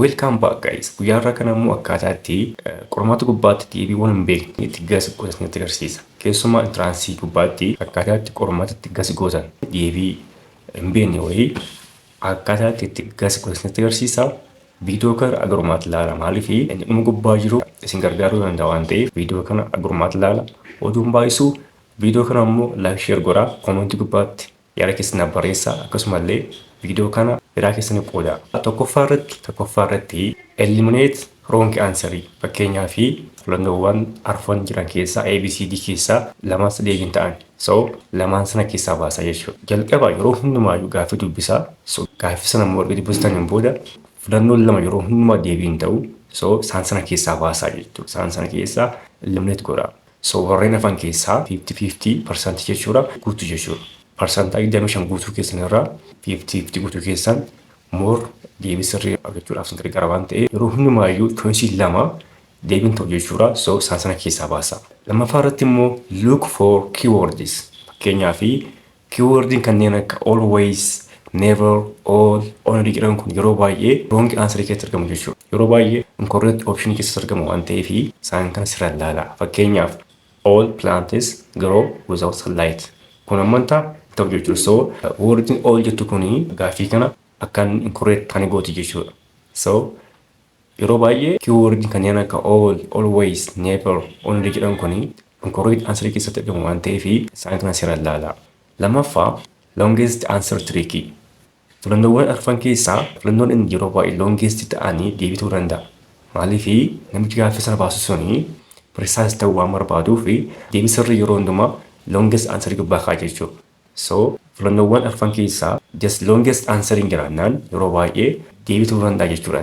Welcome back guys. Guyyaa irraa kana immoo akkaataatti qormaata gubbaatti deebiiwwan hin beekne itti gas gootan itti agarsiisa. Keessumaa intiraansii gubbaatti akkaataatti qormaata itti gas gootan deebii hin beekne wayii akkaataatti itti gas gootan itti agarsiisa. Viidiyoo kana agarummaatti ilaala maaliif inni dhuma gubbaa jiru isin gargaaruu danda'a waan ta'eef viidiyoo kana agarummaatti ilaala. Oduun baay'isu viidiyoo kana immoo like share godhaa koomentii gubbaatti yaada keessan barreessaa akkasumallee viidiyoo kana biraa keessan qooda. Tokkoffaa irratti eliminate wrong answer fakkeenyaa fi filannoowwan arfan jiran keessaa ABCD keessaa lamaan sadii ta'an. So lamaan sana keessaa baasaa jechuudha. Jalqaba yeroo hundumaayyuu gaaffii dubbisaa. So gaaffii sana immoo erga dubbistaniin booda filannoon lama yeroo hundumaa deebiin ta'u. So isaan sana keessaa baasaa jechuudha. Isaan sana keessaa eliminate godhaa. So warreen hafan keessaa 50% jechuudha guutuu jechuudha. Percentage dimension guutuu keessan irraa 50 guutuu keessan more deebii sirrii argachuudhaaf sin gargaara waan ta'eef yeroo hundumaayyuu choice lama deebiin ta'u jechuudha. So isaan sana keessaa baasa. Lammaffaa irratti immoo look for keywords. Fakkeenyaaf keywordin kanneen akka always, never, all, only jedhamu kun yeroo baay'ee wrong answer keessatti argamu jechuudha. Yeroo baay'ee incorrect option keessatti argamu waan ta'eef isaan kana sirra ilaala. Fakkeenyaaf all plants grow without sunlight. Kun amanta ta'u jechuudha. So wordin all jettu kuni gaaffii kana akkan incorrect kan gooti jechuudha. So yeroo baay'ee keywordin kanneen akka all, always, never, only jedhamu kuni incorrect answer keessatti argamu waan ta'eef isaan kana sirra ilaala. Lammaffaa longest answer trick. Filannoowwan arfan keessaa filannoon inni yeroo baay'ee longest ta'anii deebii ta'uu danda'a. Maaliif namichi gaaffii sana baasu suni precise ta'uu waan barbaaduu fi deebii sirrii yeroo hundumaa longest answer gubbaa kaa jechuudha. So filannoowwan arfan keessaa just longest answer hin jiraannaan yeroo baay'ee deebii ta'uu danda'a jechuudha.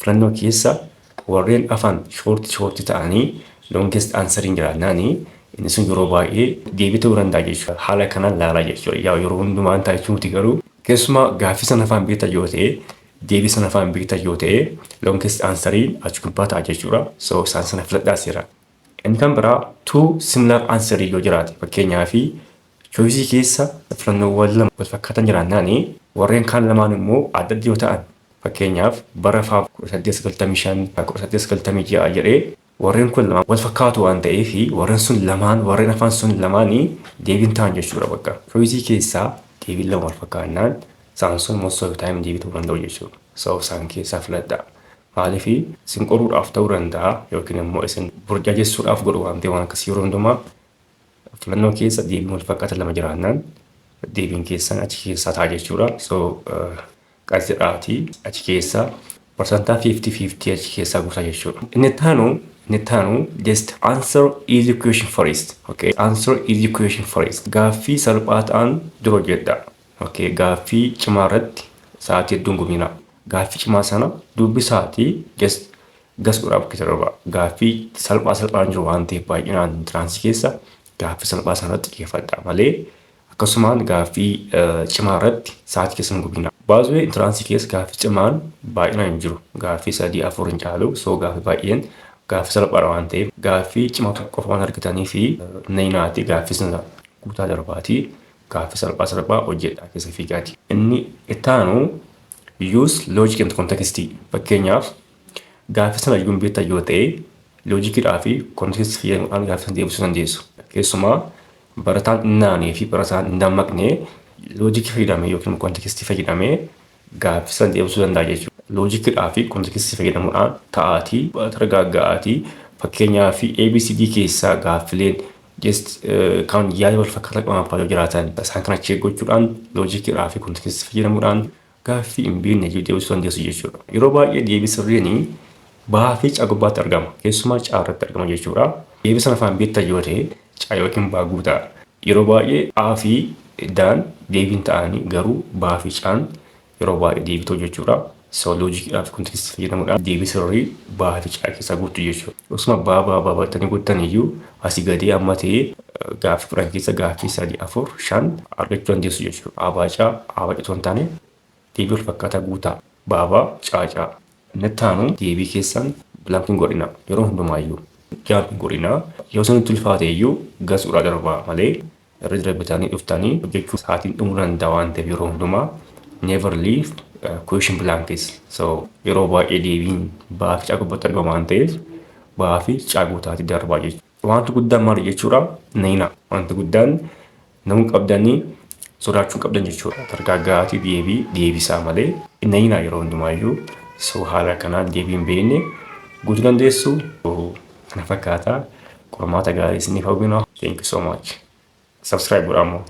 Filannoo keessa warreen afan short ta'anii longest answer hin jiraannaani inni sun yeroo baay'ee deebii ta'uu danda'a jechuudha. Haala kanaan ilaalaa jechuudha. Yeroo hundumaa ta'e jechuuti garuu keessumaa gaaffii sana afaan beektaa yoo ta'e deebii sana afaan beektaa yoo ta'e longest answeriin achi gubbaa ta'a jechuudha. So isaan sana filadhaa seera. Inni kan biraa two similar answer yoo jiraate fakkeenyaaf choice keessa filannoowwan lama wal fakkaatan jiraannaani warreen kaan lamaan immoo adda adda yoo ta'an fakkeenyaaf bara 1895 1896 jedhee warreen kun lama wal fakkaatu waan ta'eef warreen sun lamaan warreen afaan sun lamaanii deebiin ta'an jechuudha bakka. Choice keessaa deebiin lama wal fakkaannaan isaan sun most of the time deebii ta'uu danda'u jechuudha. So isaan keessaa filadhaa. Maaliif isin qoruudhaaf ta'uu danda'a yookiin immoo isin burjaajessuudhaaf godhu waan ta'eef waan akkasii yeroo hundumaa filannoo keessa deebiin wal fakkaatan lama jiraannaan deebiin keessan achi keessaa ta'a jechuudha. So qajeelaatii achi keessaa percentaa 50-50 achi keessaa guutaa jechuudha. Inni taanu just answer easy question first. Okay, answer easy question first. Gaaffii salphaa ta'an dura jedha. Okay, gaaffii cimaa irratti sa'aatii hedduun gumina. Gaaffii cimaa sana dubbisaatii just gas godhaaf keessa darba. Gaaffii salphaan jiru waan ta'eef baay'inaan intiraansii keessa gaaffii salphaa sana irratti xiyyeeffadha malee akkasumaan gaaffii cimaa irratti sa'aatii keessa hin gumina. Baay'ee intiraansii keessa gaaffii cimaan baay'inaan hin jiru. Gaaffii 3-4 hin caalu. So gaaffii baay'een gaaffii salphaa waan ta'eef gaaffii cimaa tokko qofa waan argatanii fi nayinaati gaaffii sana guutaa darbaatii gaaffii salphaa hojjedhaa keessa fiigaati. Inni ittaanu use logic and context. Fakkeenyaaf gaaffii sana iyyuu beektaa yoo ta'e loojikiidhaa fi context fayyadamuudhaan gaaffii sana deebisuu dandeessu. Keessumaa barataan innaanii fi barataan hin dammaqne loojikii fayyadamee yookiin context fayyadamee gaaffii sana deebisuu danda'a jechuudha. Loojikiidhaa fi context fayyadamuudhaan ta'aatii targaagga'aatii fakkeenyaaf ABCD keessaa gaaffileen just kan yaada wal fakkaataa qaban baay'ee jiraatan isaan kana check gochuudhaan loojikiidhaa fi context fayyadamuudhaan gaaffii hin beekne deebisuu dandeessu jechuudha. Yeroo baay'ee deebii sirriin ba'aa fi caa gubbaatti argama. Keessumaa caa irratti argama jechuudha. Deebii sana afaan beektaa yoo ta'e caa yookiin ba'aa guutaa. Yeroo baay'ee aa fi daan deebiin ta'anii garuu ba'aa fi caan yeroo baay'ee deebii ta'u jechuudha. So loojikiidhaa fi context fayyadamuudhaan deebii sirrii ba'aa fi caa keessaa guutu jechuudha. Akkasuma ba'aa battanii guutan iyyuu asii gadee amma ta'ee gaaffii kudhan keessa gaaffii 3-4-5 argachuu dandeessu jechuudha. Aabaa citoo hin taane deebii wal fakkaataa guutaa baabaa caacaa. Inni taanu deebii keessan bilaankiin godhina yeroo hundumaayyuu jaankiin godhina yoo sun tulfaate iyyuu gasuudhaa darbaa malee irra darbitanii dhuftanii hojjechuu sa'aatiin dhumuu danda'a waan ta'eef yeroo hundumaa never leave question blanks. So yeroo baay'ee deebiin ba'aa fi caaguu irratti argama waan ta'eef ba'aa fi caaguu taati darbaa jechuudha. Wanti guddaan maali jechuudha? Nayina. Wanti guddaan namuu qabdanii sodaachuu qabdan jechuudha. Dargaggaatii deebisaa malee nayina yeroo hundumaayyuu so haala kanaan deebiin beekne guutuu dandeessu. Kana fakkaataa qormaata gaarii isiniif hawwina. Thank you so much. Subscribe godhaa.